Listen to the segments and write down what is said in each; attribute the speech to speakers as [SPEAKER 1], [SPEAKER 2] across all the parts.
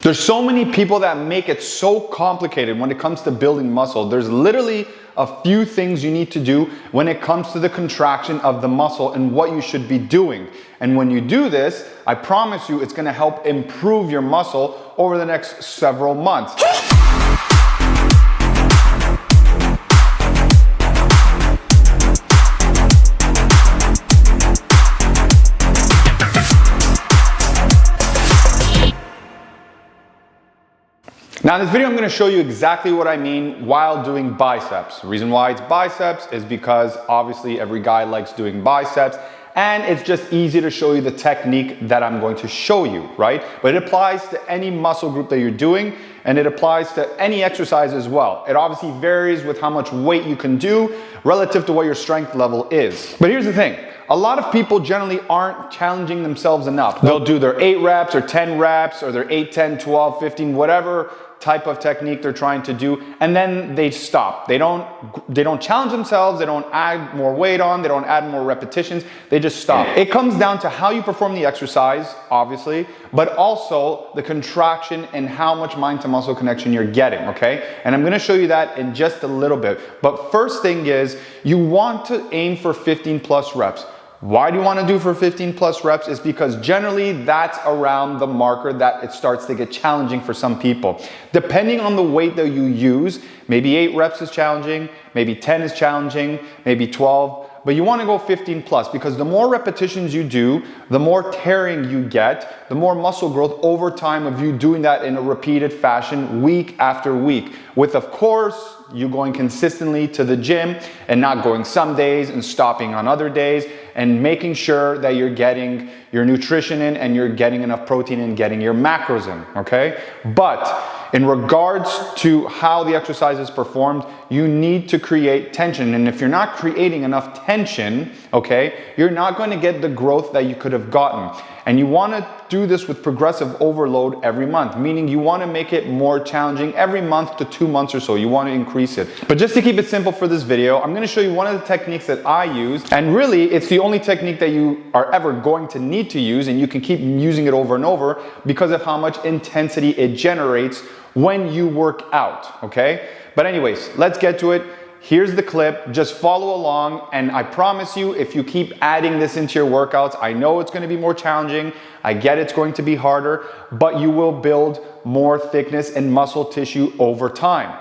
[SPEAKER 1] There's so many people that make it so complicated when it comes to building muscle. There's literally a few things you need to do when it comes to the contraction of the muscle and what you should be doing. And when you do this, I promise you it's gonna help improve your muscle over the next several months. Now in this video, I'm going to show you exactly what I mean while doing biceps. The reason why it's biceps is because obviously every guy likes doing biceps, and it's just easy to show you the technique that I'm going to show you, right? But it applies to any muscle group that you're doing, and it applies to any exercise as well. It obviously varies with how much weight you can do relative to what your strength level is. But here's the thing. A lot of people generally aren't challenging themselves enough. They'll do their 8 reps or 10 reps or their 8, 10, 12, 15, whatever type of technique they're trying to do, and then they stop. They don't challenge themselves, they don't add more weight on, they don't add more repetitions, they just stop. It comes down to how you perform the exercise, obviously, but also the contraction and how much mind to muscle connection you're getting, okay? And I'm gonna show you that in just a little bit. But first thing is, you want to aim for 15 plus reps. Why do you want to do for 15 plus reps? Is because generally that's around the marker that it starts to get challenging for some people. Depending on the weight that you use, maybe 8 reps is challenging, maybe 10 is challenging, maybe 12, but you want to go 15 plus because the more repetitions you do, the more tearing you get, the more muscle growth over time of you doing that in a repeated fashion week after week. With, of course, you going consistently to the gym and not going some days and stopping on other days, and making sure that you're getting your nutrition in and you're getting enough protein and getting your macros in, okay? But in regards to how the exercise is performed, you need to create tension. And if you're not creating enough tension, okay, you're not going to get the growth that you could have gotten. And you want to do this with progressive overload every month, meaning you want to make it more challenging every month to 2 months or so. You want to increase it. But just to keep it simple for this video, I'm going to show you one of the techniques that I use. And really, it's the only technique that you are ever going to need to use, and you can keep using it over and over because of how much intensity it generates when you work out, okay? But anyways, let's get to it. Here's the clip, just follow along, and I promise you, if you keep adding this into your workouts, I know it's gonna be more challenging, I get it's going to be harder, but you will build more thickness and muscle tissue over time.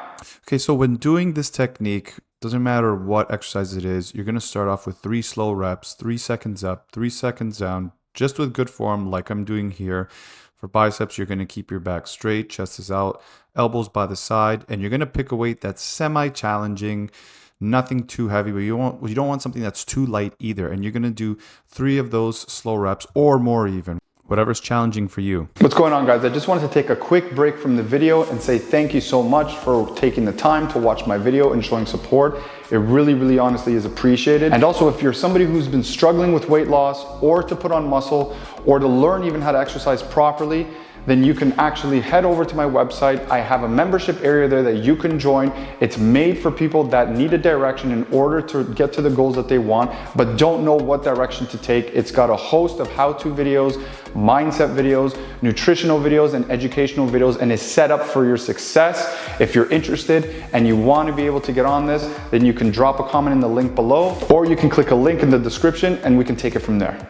[SPEAKER 2] Okay, so when doing this technique, doesn't matter what exercise it is, you're gonna start off with 3 slow reps, 3 seconds up, 3 seconds down, just with good form like I'm doing here. For biceps, you're going to keep your back straight, chest is out, elbows by the side, and you're going to pick a weight that's semi-challenging, nothing too heavy, but you don't want something that's too light either. And you're going to do 3 of those slow reps or more even, whatever's challenging for you.
[SPEAKER 1] What's going on, guys? I just wanted to take a quick break from the video and say thank you so much for taking the time to watch my video and showing support. It really, really honestly is appreciated. And also, if you're somebody who's been struggling with weight loss or to put on muscle or to learn even how to exercise properly, then you can actually head over to my website. I have a membership area there that you can join. It's made for people that need a direction in order to get to the goals that they want, but don't know what direction to take. It's got a host of how-to videos, mindset videos, nutritional videos, and educational videos, and is set up for your success. If you're interested and you want to be able to get on this, then you can drop a comment in the link below, or you can click a link in the description and we can take it from there.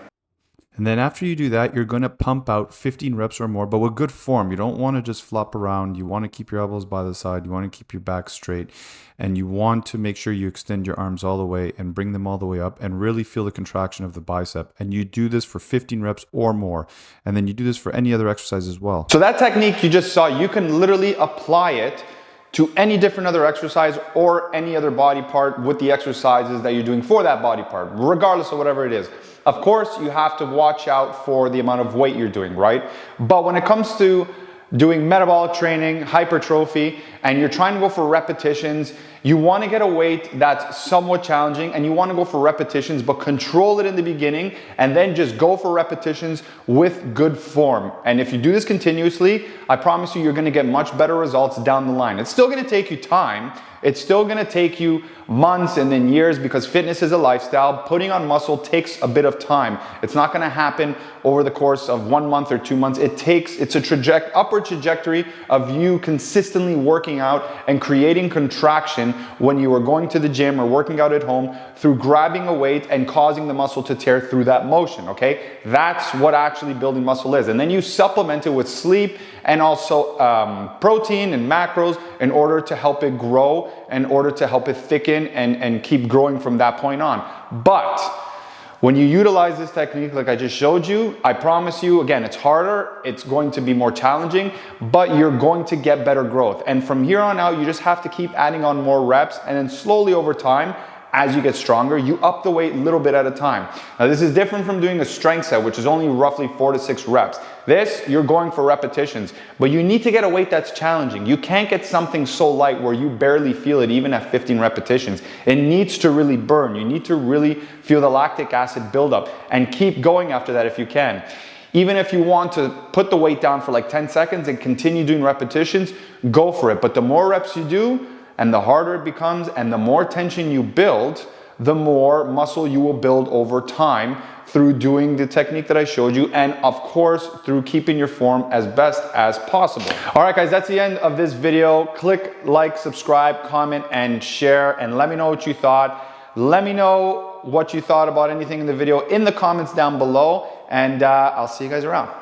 [SPEAKER 2] And then after you do that, you're going to pump out 15 reps or more, but with good form. You don't want to just flop around. You want to keep your elbows by the side. You want to keep your back straight. And you want to make sure you extend your arms all the way and bring them all the way up and really feel the contraction of the bicep. And you do this for 15 reps or more. And then you do this for any other exercise as well.
[SPEAKER 1] So that technique you just saw, you can literally apply it to any different other exercise or any other body part with the exercises that you're doing for that body part, regardless of whatever it is. Of course, you have to watch out for the amount of weight you're doing, right? But when it comes to doing metabolic training, hypertrophy, and you're trying to go for repetitions, you want to get a weight that's somewhat challenging, and you want to go for repetitions, but control it in the beginning, and then just go for repetitions with good form. And if you do this continuously, I promise you, you're going to get much better results down the line. It's still going to take you time. It's still gonna take you months and then years because fitness is a lifestyle. Putting on muscle takes a bit of time. It's not gonna happen over the course of 1 month or 2 months. It's a upward trajectory of you consistently working out and creating contraction when you are going to the gym or working out at home through grabbing a weight and causing the muscle to tear through that motion, okay? That's what actually building muscle is. And then you supplement it with sleep and also protein and macros in order to help it grow, in order to help it thicken and keep growing from that point on. But when you utilize this technique like I just showed you, I promise you, again, it's harder, it's going to be more challenging, but you're going to get better growth. And from here on out, you just have to keep adding on more reps, and then slowly over time, as you get stronger, you up the weight a little bit at a time. Now this is different from doing a strength set, which is only roughly 4 to 6 reps. This, you're going for repetitions, but you need to get a weight that's challenging. You can't get something so light where you barely feel it even at 15 repetitions. It needs to really burn. You need to really feel the lactic acid buildup and keep going after that if you can. Even if you want to put the weight down for like 10 seconds and continue doing repetitions, go for it. But the more reps you do, and the harder it becomes, and the more tension you build, the more muscle you will build over time through doing the technique that I showed you, and of course, through keeping your form as best as possible. All right, guys, that's the end of this video. Click like, subscribe, comment, and share, and let me know what you thought. Let me know what you thought about anything in the video in the comments down below, and I'll see you guys around.